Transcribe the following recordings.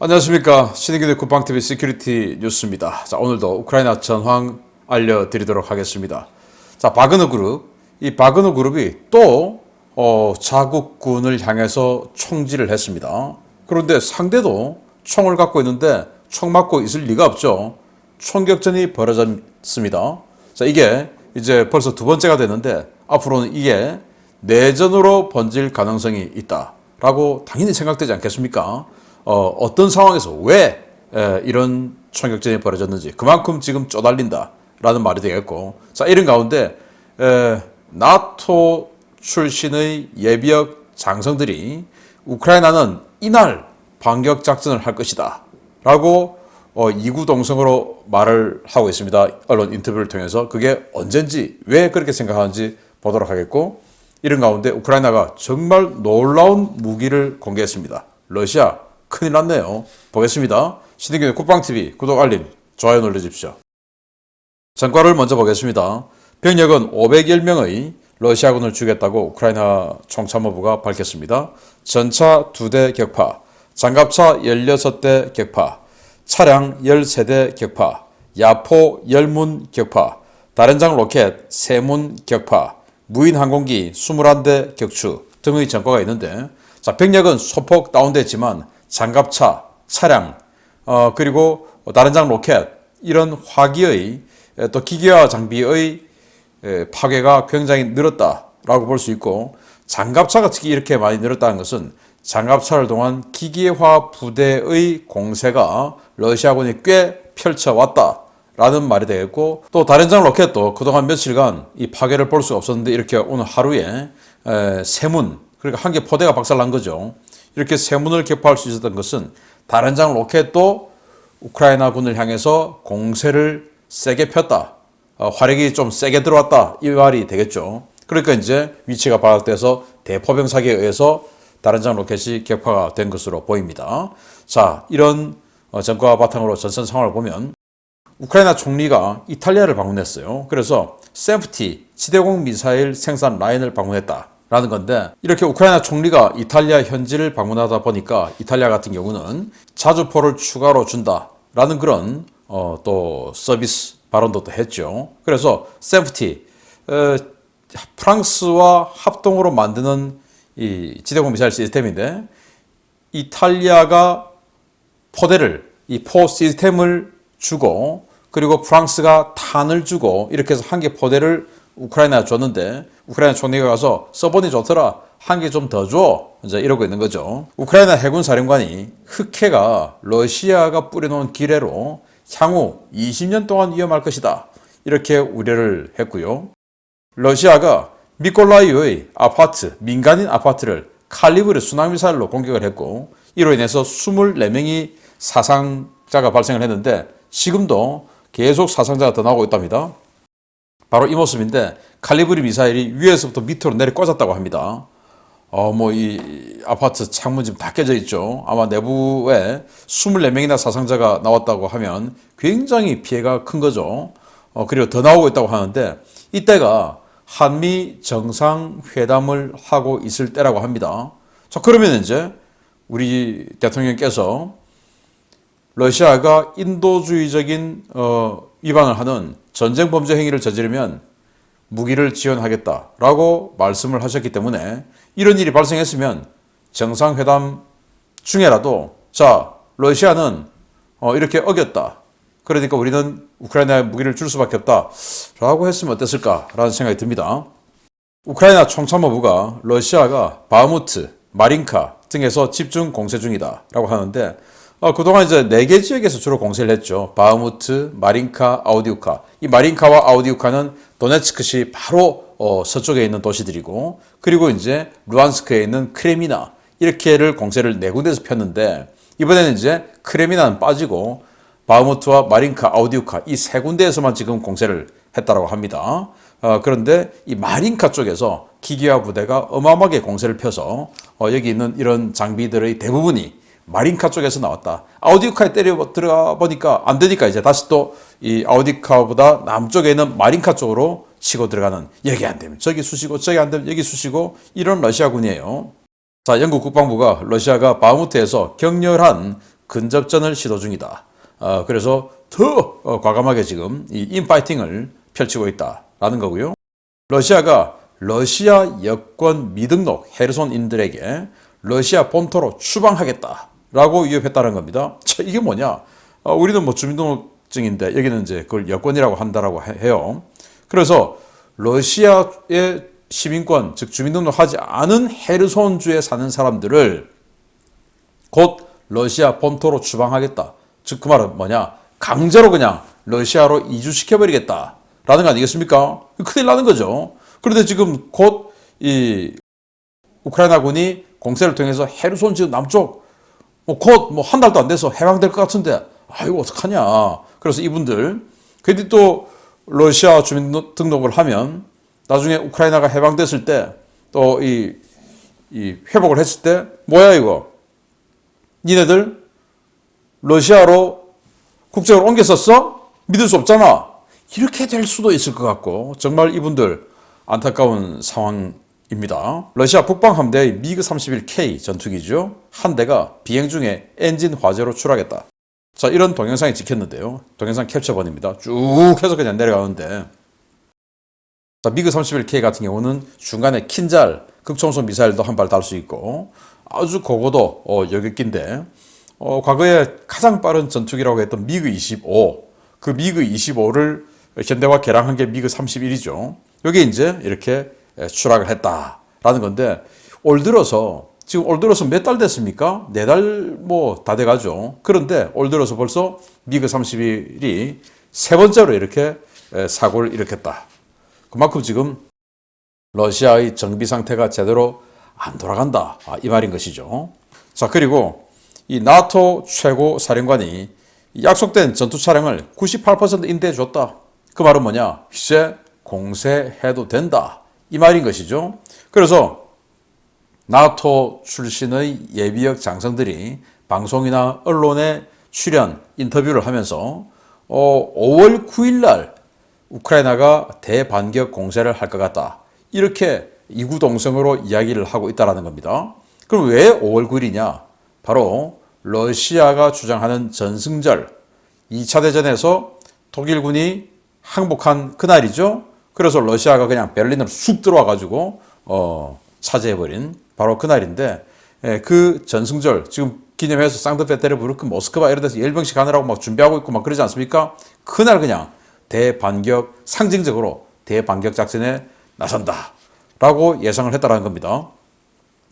안녕하십니까. 신의균의 국방TV 시큐리티 뉴스입니다. 자, 오늘도 우크라이나 전황 알려드리도록 하겠습니다. 자, 바그너 그룹. 이 바그너 그룹이 또 자국군을 향해서 총질을 했습니다. 그런데 상대도 총을 갖고 있는데 총 맞고 있을 리가 없죠. 총격전이 벌어졌습니다. 자, 이게 이제 벌써 두 번째가 되는데 앞으로는 이게 내전으로 번질 가능성이 있다라고 당연히 생각되지 않겠습니까? 어떤 상황에서 왜 이런 총격전이 벌어졌는지 그만큼 지금 쪼달린다라는 말이 되겠고, 자, 이런 가운데 나토 출신의 예비역 장성들이 우크라이나는 이날 반격 작전을 할 것이다 라고 이구동성으로 말을 하고 있습니다. 언론 인터뷰를 통해서. 그게 언젠지 왜 그렇게 생각하는지 보도록 하겠고, 이런 가운데 우크라이나가 정말 놀라운 무기를 공개했습니다. 러시아 큰일 났네요. 보겠습니다. 신의균의 국방TV 구독, 알림, 좋아요 눌러주십시오. 전과를 먼저 보겠습니다. 병력은 510명의 러시아군을 죽였다고 우크라이나 총참모부가 밝혔습니다. 전차 2대 격파, 장갑차 16대 격파, 차량 13대 격파, 야포 10문 격파, 다련장 로켓 3문 격파, 무인 항공기 21대 격추 등의 전과가 있는데, 자, 병력은 소폭 다운됐지만 장갑차, 차량, 그리고 다련장 로켓, 이런 화기의 또 기계화 장비의 파괴가 굉장히 늘었다라고 볼 수 있고, 장갑차가 특히 이렇게 많이 늘었다는 것은 장갑차를 동한 기계화 부대의 공세가 러시아군이 꽤 펼쳐왔다라는 말이 되겠고, 또 다련장 로켓도 그동안 며칠간 이 파괴를 볼 수가 없었는데 이렇게 오늘 하루에 세 문, 그러니까 한 개 포대가 박살난 거죠. 이렇게 세 문을 격파할 수 있었던 것은 다련장 로켓도 우크라이나군을 향해서 공세를 세게 폈다, 화력이 좀 세게 들어왔다, 이 말이 되겠죠. 그러니까 이제 위치가 파악돼서 대포병 사기에 의해서 다련장 로켓이 격파가 된 것으로 보입니다. 자, 이런 전과 바탕으로 전선 상황을 보면 우크라이나 총리가 이탈리아를 방문했어요. 그래서 세프티 지대공 미사일 생산 라인을 방문했다 라는 건데, 이렇게 우크라이나 총리가 이탈리아 현지를 방문하다 보니까 이탈리아 같은 경우는 자주포를 추가로 준다라는 그런 또 서비스 발언도 또 했죠. 그래서 세프티, 프랑스와 합동으로 만드는 이 지대공 미사일 시스템인데, 이탈리아가 포대를, 이 포 시스템을 주고, 그리고 프랑스가 탄을 주고, 이렇게 해서 한 개 포대를 우크라이나에 줬는데, 우크라이나 총리가 가서 써보니 좋더라, 한 개 좀 더 줘, 이제 이러고 있는 거죠. 우크라이나 해군 사령관이 흑해가 러시아가 뿌려놓은 기뢰로 향후 20년 동안 위험할 것이다, 이렇게 우려를 했고요. 러시아가 미콜라이오의 아파트, 민간인 아파트를 칼리브르 순항미사일로 공격을 했고, 이로 인해서 24명이 사상자가 발생을 했는데 지금도 계속 사상자가 더 나오고 있답니다. 바로 이 모습인데, 칼리브리 미사일이 위에서부터 밑으로 내려 꽂았다고 합니다. 이 아파트 창문 지금 다 깨져 있죠. 아마 내부에 24명이나 사상자가 나왔다고 하면 굉장히 피해가 큰 거죠. 그리고 더 나오고 있다고 하는데, 이때가 한미 정상회담을 하고 있을 때라고 합니다. 자, 그러면 이제 우리 대통령께서 러시아가 인도주의적인 위반을 하는 전쟁 범죄 행위를 저지르면 무기를 지원하겠다라고 말씀을 하셨기 때문에, 이런 일이 발생했으면 정상회담 중에라도, 자, 러시아는 이렇게 어겼다, 그러니까 우리는 우크라이나에 무기를 줄 수밖에 없다 라고 했으면 어땠을까라는 생각이 듭니다. 우크라이나 총참모부가 러시아가 바흐무트, 마린카 등에서 집중 공세 중이다 라고 하는데, 그동안 이제 4개 지역에서 주로 공세를 했죠. 바흐무트, 마린카, 아우디우카. 이 마린카와 아우디우카는 도네츠크시 바로 서쪽에 있는 도시들이고, 그리고 이제 루안스크에 있는 크레미나, 이렇게를 공세를 4군데에서 폈는데, 이번에는 이제 크레미나는 빠지고 바흐무트와 마린카, 아우디우카 이 3군데에서만 지금 공세를 했다고 합니다. 그런데 이 마린카 쪽에서 기계화 부대가 어마어마하게 공세를 펴서 여기 있는 이런 장비들의 대부분이 마린카 쪽에서 나왔다. 아우디우카에 때려 들어가 보니까 안 되니까 이제 다시 또 이 아우디우카보다 남쪽에 있는 마린카 쪽으로 치고 들어가는, 여기 안 되면 저기 쑤시고 저기 안 되면 여기 쑤시고, 이런 러시아군이에요. 자, 영국 국방부가 러시아가 바흐무트에서 격렬한 근접전을 시도 중이다. 그래서 더 과감하게 지금 이 인파이팅을 펼치고 있다라는 거고요. 러시아가 러시아 여권 미등록 헤르손인들에게 러시아 본토로 추방하겠다라고 위협했다는 겁니다. 이게 뭐냐? 우리는 뭐 주민등록증인데 여기는 이제 그걸 여권이라고 한다라고 해요. 그래서 러시아의 시민권, 즉 주민등록하지 않은 헤르손주에 사는 사람들을 곧 러시아 본토로 추방하겠다. 즉 그 말은 뭐냐? 강제로 그냥 러시아로 이주시켜버리겠다라는 거 아니겠습니까? 큰일 나는 거죠. 그런데 지금 곧 이 우크라이나군이 공세를 통해서 헤르손 지역 남쪽 곧 뭐 한 달도 안 돼서 해방될 것 같은데 아이고 어떡하냐. 그래서 이분들 괜히 또 러시아 주민등록을 하면 나중에 우크라이나가 해방됐을 때 또 이 회복을 했을 때 뭐야 이거 니네들 러시아로 국적을 옮겼었어? 믿을 수 없잖아. 이렇게 될 수도 있을 것 같고 정말 이분들 안타까운 상황입니다. 러시아 북방 함대의 미그 31K 전투기죠. 한 대가 비행 중에 엔진 화재로 추락했다. 자, 이런 동영상이 찍혔는데요. 동영상 캡처본입니다. 쭉 해서 그냥 내려가는데 자, 미그 31K 같은 경우는 중간에 킨잘 극초음속 미사일도 한 발 달 수 있고 아주 고고도 여객기인데 과거에 가장 빠른 전투기라고 했던 미그 25, 그 미그 25를 현대화 개량한 게 미그 31이죠. 여기 이제 이렇게 추락을 했다라는 건데 지금 올 들어서 몇 달 됐습니까? 4달 뭐 다 돼가죠. 그런데 올 들어서 벌써 미그 31이 세 번째로 이렇게 사고를 일으켰다. 그만큼 지금 러시아의 정비 상태가 제대로 안 돌아간다. 이 말인 것이죠. 자, 그리고 이 나토 최고 사령관이 약속된 전투 차량을 98% 인대해 줬다. 그 말은 뭐냐? 이제 공세해도 된다. 이 말인 것이죠. 그래서 나토 출신의 예비역 장성들이 방송이나 언론에 출연, 인터뷰를 하면서 5월 9일 날 우크라이나가 대반격 공세를 할 것 같다. 이렇게 이구동성으로 이야기를 하고 있다는 겁니다. 그럼 왜 5월 9일이냐? 바로 러시아가 주장하는 전승절 2차 대전에서 독일군이 항복한 그날이죠. 그래서 러시아가 그냥 베를린으로 쑥 들어와 가지고 차지해버린 바로 그날인데 그 전승절 지금 기념해서 상트페테르부르크, 모스크바 이런 데서 열병식 하느라고 막 준비하고 있고 막 그러지 않습니까? 그날 그냥 대반격 상징적으로 대반격 작전에 나선다 라고 예상을 했다라는 겁니다.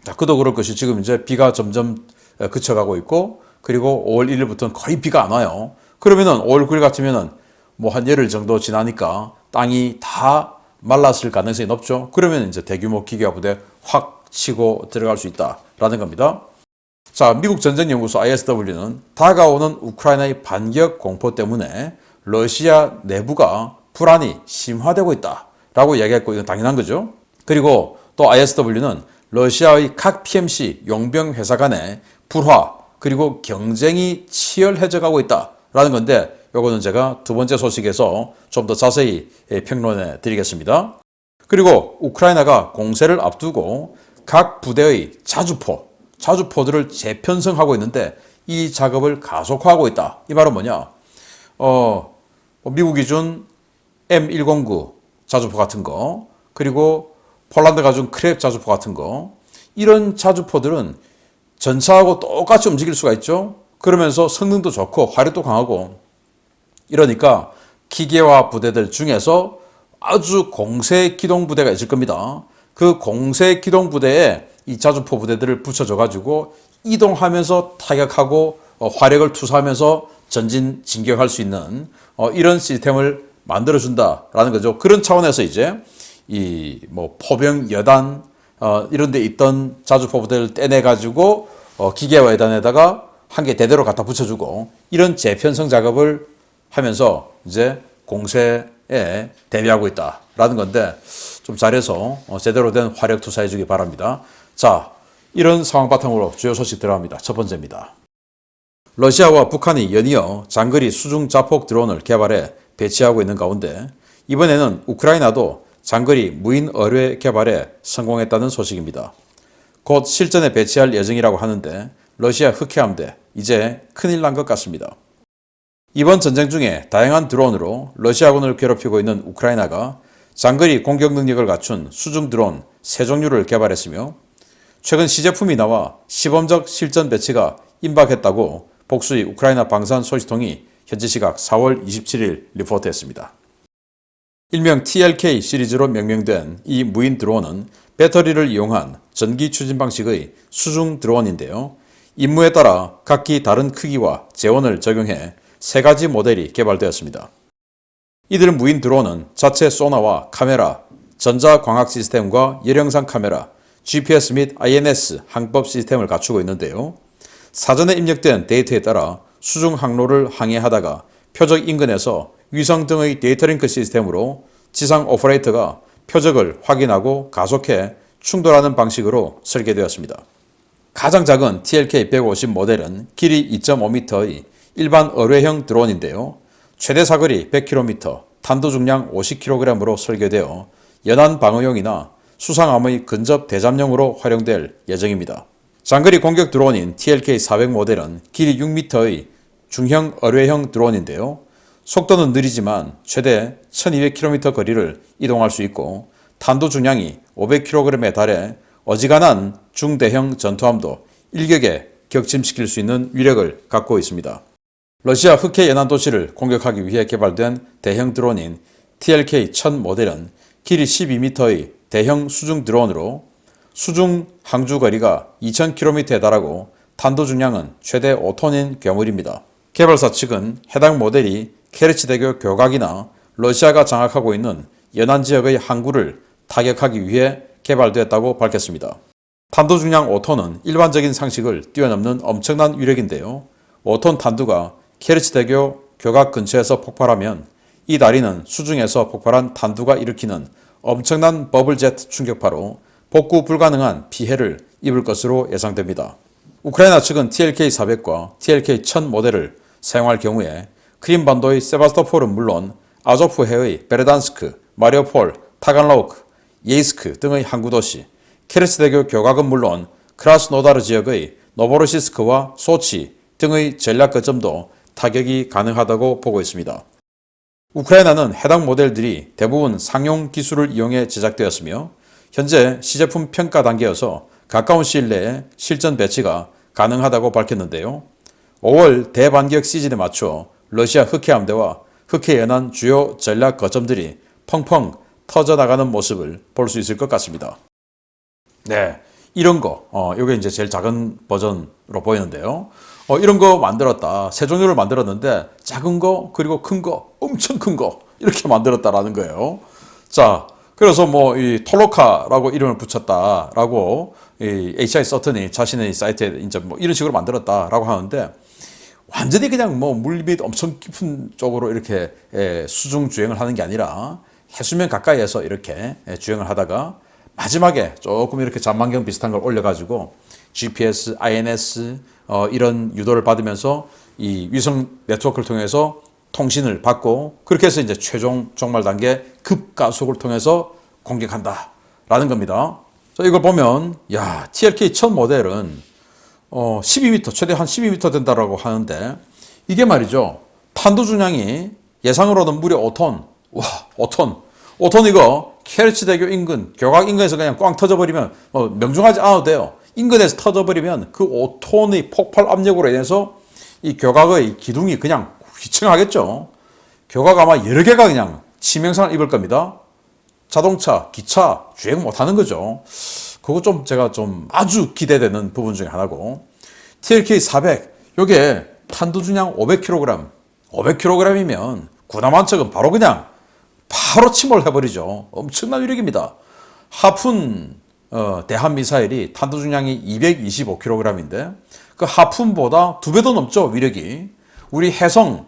자, 그도 그럴 것이 지금 이제 비가 점점 그쳐가고 있고 그리고 5월 1일부터는 거의 비가 안 와요. 그러면은 5월 9일 같으면은 뭐 한 열흘 정도 지나니까 땅이 다 말랐을 가능성이 높죠. 그러면 이제 대규모 기계화 부대 확 치고 들어갈 수 있다라는 겁니다. 자, 미국 전쟁연구소 ISW는 다가오는 우크라이나의 반격 공포 때문에 러시아 내부가 불안이 심화되고 있다라고 이야기했고 이건 당연한 거죠. 그리고 또 ISW는 러시아의 각 PMC 용병 회사 간의 불화 그리고 경쟁이 치열해져 가고 있다라는 건데 요거는 제가 두 번째 소식에서 좀 더 자세히 평론해 드리겠습니다. 그리고 우크라이나가 공세를 앞두고 각 부대의 자주포들을 재편성하고 있는데 이 작업을 가속화하고 있다. 이 말은 뭐냐? 미국 기준 M109 자주포 같은 거, 그리고 폴란드가 준 크랩 자주포 같은 거, 이런 자주포들은 전차하고 똑같이 움직일 수가 있죠. 그러면서 성능도 좋고 화력도 강하고 이러니까 기계화 부대들 중에서 아주 공세 기동 부대가 있을 겁니다. 그 공세 기동 부대에 이 자주포 부대들을 붙여줘 가지고 이동하면서 타격하고 화력을 투사하면서 전진 진격할 수 있는 이런 시스템을 만들어준다라는 거죠. 그런 차원에서 이제 이 뭐 포병 여단 이런 데 있던 자주포 부대를 떼내 가지고 기계화 여단에다가 한 개 대대로 갖다 붙여주고 이런 재편성 작업을 하면서 이제 공세에 대비하고 있다라는 건데 좀 잘해서 제대로 된 화력 투사해 주기 바랍니다. 자, 이런 상황 바탕으로 주요 소식 들어갑니다. 첫 번째입니다. 러시아와 북한이 연이어 장거리 수중 자폭 드론을 개발해 배치하고 있는 가운데 이번에는 우크라이나도 장거리 무인 어뢰 개발에 성공했다는 소식입니다. 곧 실전에 배치할 예정이라고 하는데 러시아 흑해함대 이제 큰일 난 것 같습니다. 이번 전쟁 중에 다양한 드론으로 러시아군을 괴롭히고 있는 우크라이나가 장거리 공격 능력을 갖춘 수중 드론 세 종류를 개발했으며 최근 시제품이 나와 시범적 실전 배치가 임박했다고 복수의 우크라이나 방산 소식통이 현지 시각 4월 27일 리포트했습니다. 일명 TLK 시리즈로 명명된 이 무인 드론은 배터리를 이용한 전기 추진 방식의 수중 드론인데요. 임무에 따라 각기 다른 크기와 재원을 적용해 세 가지 모델이 개발되었습니다. 이들 무인 드론은 자체 소나와 카메라, 전자광학 시스템과 열영상 카메라, GPS 및 INS 항법 시스템을 갖추고 있는데요. 사전에 입력된 데이터에 따라 수중 항로를 항해하다가 표적 인근에서 위성 등의 데이터 링크 시스템으로 지상 오퍼레이터가 표적을 확인하고 가속해 충돌하는 방식으로 설계되었습니다. 가장 작은 TLK-150 모델은 길이 2.5m의 일반 어뢰형 드론인데요. 최대 사거리 100km, 탄도 중량 50kg으로 설계되어 연안 방어용이나 수상함의 근접 대잠용으로 활용될 예정입니다. 장거리 공격 드론인 TLK-400 모델은 길이 6m의 중형 어뢰형 드론인데요. 속도는 느리지만 최대 1200km 거리를 이동할 수 있고 탄도 중량이 500kg에 달해 어지간한 중대형 전투함도 일격에 격침시킬 수 있는 위력을 갖고 있습니다. 러시아 흑해 연안 도시를 공격하기 위해 개발된 대형 드론인 TLK-1000 모델은 길이 12m의 대형 수중 드론으로 수중 항주 거리가 2000km에 달하고 탄도 중량은 최대 5톤인 괴물입니다. 개발사 측은 해당 모델이 케르치대교 교각이나 러시아가 장악하고 있는 연안 지역의 항구를 타격하기 위해 개발되었다고 밝혔습니다. 탄도 중량 5톤은 일반적인 상식을 뛰어넘는 엄청난 위력인데요. 5톤 탄두가 케르치대교 교각 근처에서 폭발하면 이 다리는 수중에서 폭발한 탄두가 일으키는 엄청난 버블제트 충격파로 복구 불가능한 피해를 입을 것으로 예상됩니다. 우크라이나 측은 TLK-400과 TLK-1000 모델을 사용할 경우에 크림반도의 세바스토폴은 물론 아조프해의 베르단스크, 마리오폴, 타간로우크, 예이스크 등의 항구도시, 케르치대교 교각은 물론 크라스노다르 지역의 노보로시스크와 소치 등의 전략 거점도 타격이 가능하다고 보고 있습니다. 우크라이나는 해당 모델들이 대부분 상용 기술을 이용해 제작되었으며 현재 시제품 평가 단계여서 가까운 시일 내에 실전 배치가 가능하다고 밝혔는데요. 5월 대반격 시즌에 맞춰 러시아 흑해함대와 흑해 연안 주요 전략 거점들이 펑펑 터져나가는 모습을 볼 수 있을 것 같습니다. 네, 이런 거, 이게 이제 제일 작은 버전으로 보이는데요. 이런 거 만들었다. 세 종류를 만들었는데 작은 거 그리고 큰 거, 엄청 큰 거 이렇게 만들었다라는 거예요. 자, 그래서 뭐 이 톨로카라고 이름을 붙였다라고 이 HI 서튼이 자신의 사이트에 이제 뭐 이런 식으로 만들었다라고 하는데 완전히 그냥 뭐 물 밑 엄청 깊은 쪽으로 이렇게 수중 주행을 하는 게 아니라 해수면 가까이에서 이렇게 주행을 하다가 마지막에 조금 이렇게 잔망경 비슷한 걸 올려가지고 GPS, INS 이런 유도를 받으면서 이 위성 네트워크를 통해서 통신을 받고 그렇게 해서 이제 최종 종말 단계 급가속을 통해서 공격한다라는 겁니다. 자, 이걸 보면 야 TLK-1000 모델은 12m 최대 한 12m 된다라고 하는데 이게 말이죠. 탄도 중량이 예상으로는 무려 5톤. 와 5톤 이거 케르치대교 인근 교각 인근에서 그냥 꽝 터져버리면 명중하지 않아도 돼요. 인근에서 터져버리면 그 5톤의 폭발 압력으로 인해서 이 교각의 기둥이 그냥 휘청하겠죠. 교각 아마 여러 개가 그냥 치명상을 입을 겁니다. 자동차, 기차 주행 못하는 거죠. 그거 좀 제가 좀 아주 기대되는 부분 중에 하나고 TLK-400 요게 탄두 중량 500kg 500kg이면 군함 한 척은 바로 침몰해버리죠. 엄청난 위력입니다. 하푼 대함 미사일이 탄두 중량이 225kg인데 그 하푼보다 2배도 넘죠. 위력이. 우리 해성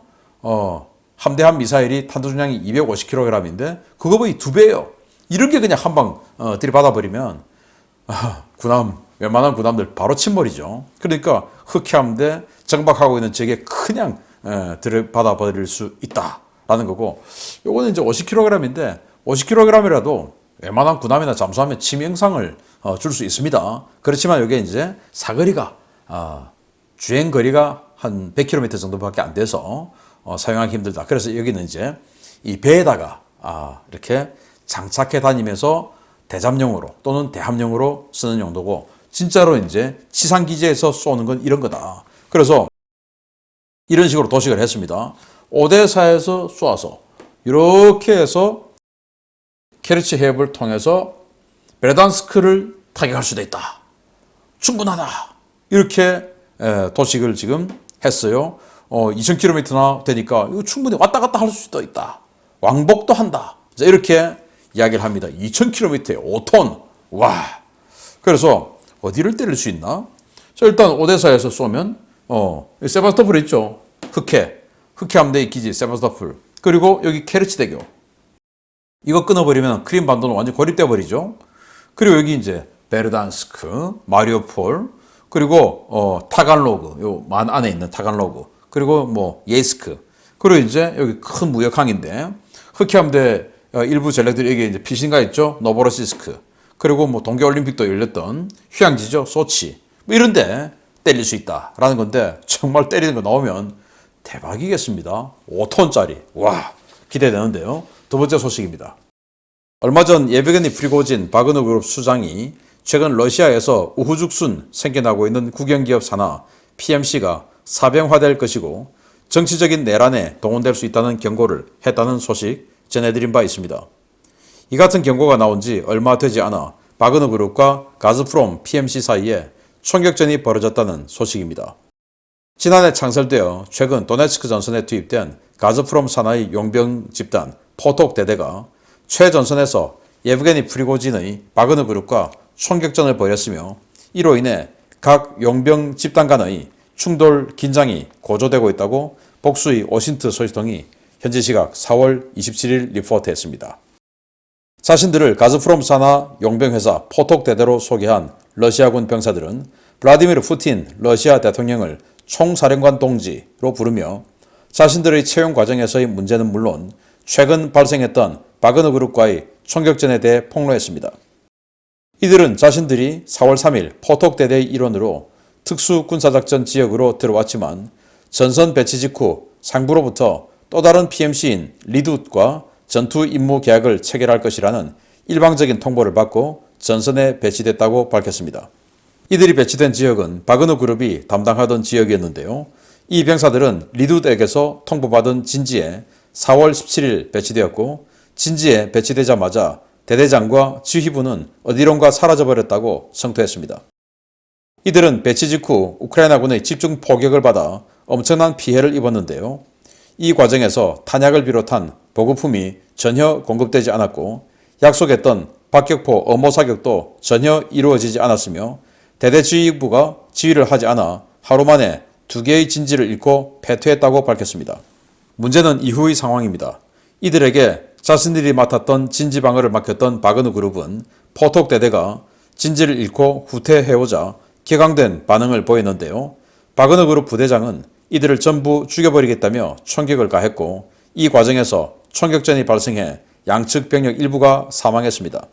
함대함 미사일이 탄두 중량이 250kg인데 그거보다 2배예요. 이런 게 그냥 한방 들이받아버리면 웬만한 군함들 바로 침몰이죠. 그러니까 흑해함대 정박하고 있는 적에 그냥 들이받아버릴 수 있다라는 거고 요거는 이제 50kg인데 50kg이라도 웬만한 군함이나 잠수함에 치명상을 줄 수 있습니다. 그렇지만 이게 이제 사거리가 주행 거리가 한 100km 정도밖에 안 돼서 사용하기 힘들다. 그래서 여기는 이제 이 배에다가 이렇게 장착해 다니면서 대잠용으로 또는 대함용으로 쓰는 용도고, 진짜로 이제 지상기지에서 쏘는 건 이런 거다. 그래서 이런 식으로 도식을 했습니다. 오데사에서 쏘아서 이렇게 해서 케르치 해협을 통해서 베르단스크를 타격할 수도 있다. 충분하다. 이렇게 도식을 지금 했어요. 2000km나 되니까 이거 충분히 왔다 갔다 할 수도 있다. 왕복도 한다. 이렇게 이야기를 합니다. 2000km에 5톤. 와. 그래서 어디를 때릴 수 있나? 자, 일단 오데사에서 쏘면 세바스토폴 있죠. 흑해 함대의 기지 세바스토폴. 그리고 여기 케르치대교. 이거 끊어버리면 크림 반도는 완전 고립돼 버리죠. 그리고 여기 이제 베르단스크, 마리오폴, 그리고 타간로그, 요 만 안에 있는 타간로그, 그리고 뭐 예이스크, 그리고 이제 여기 큰 무역항인데 흑해함대 일부 전력들이 여기 이제 피신가 있죠. 노보로시스크, 그리고 뭐 동계올림픽도 열렸던 휴양지죠. 소치, 뭐 이런데 때릴 수 있다라는 건데, 정말 때리는 거 나오면 대박이겠습니다. 5톤짜리. 와, 기대되는데요. 두 번째 소식입니다. 얼마 전 예브게니 프리고진 바그너 그룹 수장이 최근 러시아에서 우후죽순 생겨나고 있는 국영기업 산하 PMC가 사병화될 것이고 정치적인 내란에 동원될 수 있다는 경고를 했다는 소식 전해드린 바 있습니다. 이 같은 경고가 나온 지 얼마 되지 않아 바그너 그룹과 가즈프롬 PMC 사이에 총격전이 벌어졌다는 소식입니다. 지난해 창설되어 최근 도네츠크 전선에 투입된 가즈프롬 산하의 용병 집단 포톡 대대가 최전선에서 예브게니 프리고진의 바그너 그룹과 총격전을 벌였으며, 이로 인해 각 용병 집단 간의 충돌 긴장이 고조되고 있다고 복수의 오신트 소식통이 현지 시각 4월 27일 리포트했습니다. 자신들을 가즈프롬 산하 용병회사 포톡 대대로 소개한 러시아군 병사들은 블라디미르 푸틴 러시아 대통령을 총사령관 동지로 부르며 자신들의 채용 과정에서의 문제는 물론 최근 발생했던 바그너 그룹과의 총격전에 대해 폭로했습니다. 이들은 자신들이 4월 3일 포톡 대대의 일원으로 특수군사작전 지역으로 들어왔지만 전선 배치 직후 상부로부터 또 다른 PMC인 리둣과 전투 임무 계약을 체결할 것이라는 일방적인 통보를 받고 전선에 배치됐다고 밝혔습니다. 이들이 배치된 지역은 바그너 그룹이 담당하던 지역이었는데요. 이 병사들은 리둣에게서 통보받은 진지에 4월 17일 배치되었고, 진지에 배치되자마자 대대장과 지휘부는 어디론가 사라져버렸다고 성토했습니다. 이들은 배치 직후 우크라이나군의 집중 포격을 받아 엄청난 피해를 입었는데요. 이 과정에서 탄약을 비롯한 보급품이 전혀 공급되지 않았고 약속했던 박격포 어모 사격도 전혀 이루어지지 않았으며 대대지휘부가 지휘를 하지 않아 하루 만에 2개의 진지를 잃고 패퇴했다고 밝혔습니다. 문제는 이후의 상황입니다. 이들에게 자신들이 맡았던 진지 방어를 맡겼던 바그너 그룹은 포톡 대대가 진지를 잃고 후퇴해오자 격앙된 반응을 보였는데요. 바그너 그룹 부대장은 이들을 전부 죽여버리겠다며 총격을 가했고, 이 과정에서 총격전이 발생해 양측 병력 일부가 사망했습니다.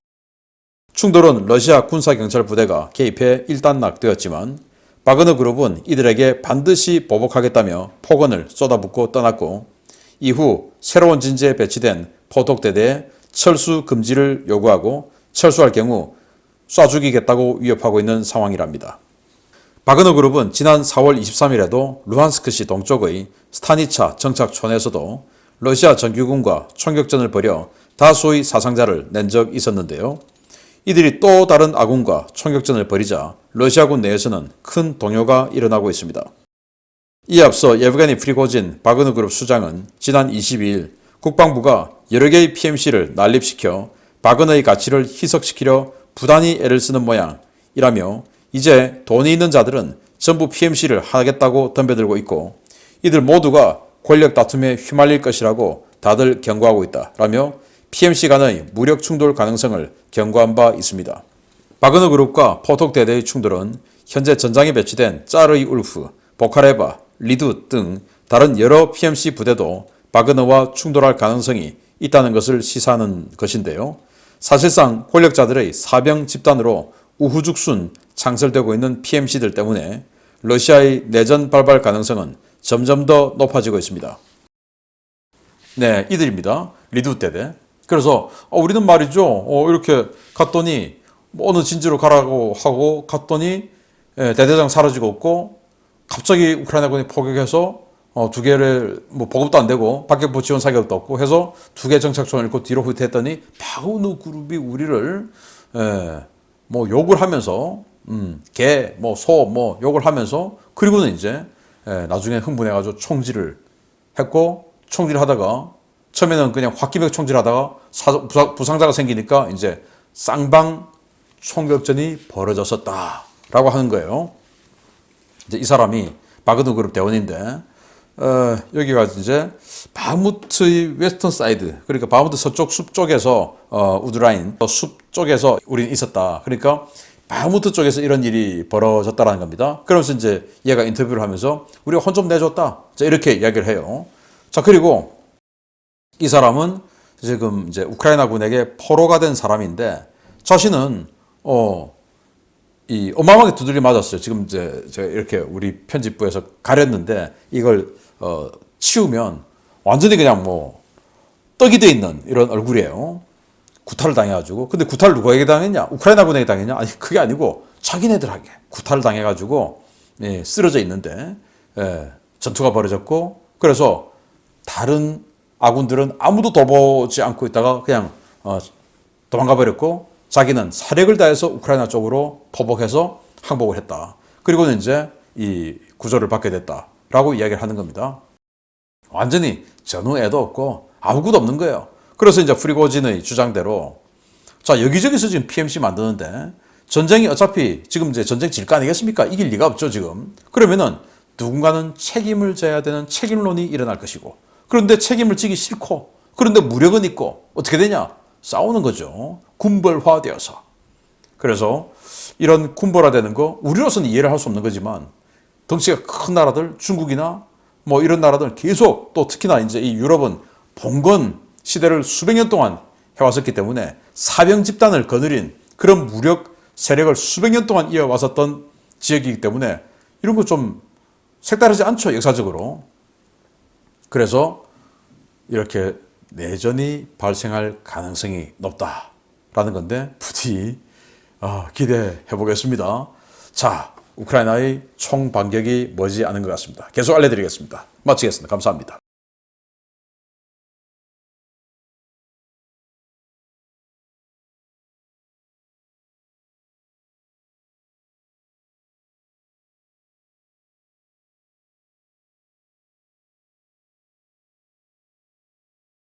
충돌은 러시아 군사경찰 부대가 개입해 일단락되었지만 바그너 그룹은 이들에게 반드시 보복하겠다며 폭언을 쏟아붓고 떠났고, 이후 새로운 진지에 배치된 포톡 대대에 철수 금지를 요구하고 철수할 경우 쏴 죽이겠다고 위협하고 있는 상황이랍니다. 바그너 그룹은 지난 4월 23일에도 루한스크시 동쪽의 스타니차 정착촌에서도 러시아 정규군과 총격전을 벌여 다수의 사상자를 낸 적 있었는데요. 이들이 또 다른 아군과 총격전을 벌이자 러시아군 내에서는 큰 동요가 일어나고 있습니다. 이에 앞서 예브게니 프리고진 바그너 그룹 수장은 지난 22일 국방부가 여러 개의 PMC를 난립시켜 바그너의 가치를 희석시키려 부단히 애를 쓰는 모양이라며 이제 돈이 있는 자들은 전부 PMC를 하겠다고 덤벼들고 있고 이들 모두가 권력 다툼에 휘말릴 것이라고 다들 경고하고 있다라며 PMC 간의 무력 충돌 가능성을 경고한 바 있습니다. 바그너 그룹과 포톡 대대의 충돌은 현재 전장에 배치된 짜르이 울프, 보카레바, 리둣 등 다른 여러 PMC 부대도 바그너와 충돌할 가능성이 있다는 것을 시사하는 것인데요. 사실상 권력자들의 사병 집단으로 우후죽순 창설되고 있는 PMC들 때문에 러시아의 내전 발발 가능성은 점점 더 높아지고 있습니다. 네, 이들입니다. 리두대대. 그래서 우리는 말이죠. 이렇게 갔더니 뭐 어느 진지로 가라고 하고 갔더니 대대장 사라지고 없고 갑자기 우크라이나군이 포격해서 두 개를 뭐 보급도 안 되고 박격포 지원 사격도 없고 해서 두 개 정착촌을 잃고 뒤로 후퇴했더니 바그너 그룹이 우리를 뭐 욕을 하면서 개, 뭐 소, 뭐 욕을 하면서 그리고는 이제 나중에 흥분해가지고 총질을 했고 총질을 하다가 처음에는 그냥 홧김에 총질하다가 부상자가 생기니까 이제 쌍방 총격전이 벌어졌었다라고 하는 거예요. 이제 이 사람이 바그너 그룹 대원인데 여기가 이제 바흐무트의 웨스턴 사이드, 그러니까 바흐무트 서쪽 숲 쪽에서 우드라인 숲 쪽에서 우리는 있었다. 그러니까 바흐무트 쪽에서 이런 일이 벌어졌다라는 겁니다. 그러면서 이제 얘가 인터뷰를 하면서 우리가 혼 좀 내줬다. 자, 이렇게 이야기를 해요. 자, 그리고 이 사람은 지금 이제 우크라이나군에게 포로가 된 사람인데 자신은 이 어마어마하게 두들겨 맞았어요. 지금 이제 제가 이렇게 우리 편집부에서 가렸는데 이걸 치우면 완전히 그냥 뭐 떡이 돼 있는 이런 얼굴이에요. 구타를 당해가지고. 근데 구타를 누구에게 당했냐? 우크라이나군에게 당했냐? 아니, 그게 아니고 자기네들에게 구타를 당해가지고 쓰러져 있는데 전투가 벌어졌고, 그래서 다른 아군들은 아무도 돌보지 않고 있다가 그냥 도망가 버렸고, 자기는 사력을 다해서 우크라이나 쪽으로 포복해서 항복을 했다. 그리고는 이제 이 구조를 받게 됐다라고 이야기를 하는 겁니다. 완전히 전후애도 없고 아무것도 없는 거예요. 그래서 이제 프리고진의 주장대로 자, 여기저기서 지금 PMC 만드는데 전쟁이 어차피 지금 이제 전쟁 질 거 아니겠습니까? 이길 리가 없죠, 지금. 그러면은 누군가는 책임을 져야 되는 책임론이 일어날 것이고, 그런데 책임을 지기 싫고, 그런데 무력은 있고, 어떻게 되냐? 싸우는 거죠. 군벌화되어서. 그래서 이런 군벌화되는 거 우리로서는 이해를 할 수 없는 거지만 덩치가 큰 나라들, 중국이나 뭐 이런 나라들 계속, 또 특히나 이제 이 유럽은 봉건 시대를 수백 년 동안 해왔었기 때문에 사병 집단을 거느린 그런 무력 세력을 수백 년 동안 이어왔었던 지역이기 때문에 이런 거 좀 색다르지 않죠, 역사적으로. 그래서 이렇게 내전이 발생할 가능성이 높다라는 건데 부디 기대해 보겠습니다. 자, 우크라이나의 총반격이 머지 않은 것 같습니다. 계속 알려드리겠습니다. 마치겠습니다. 감사합니다.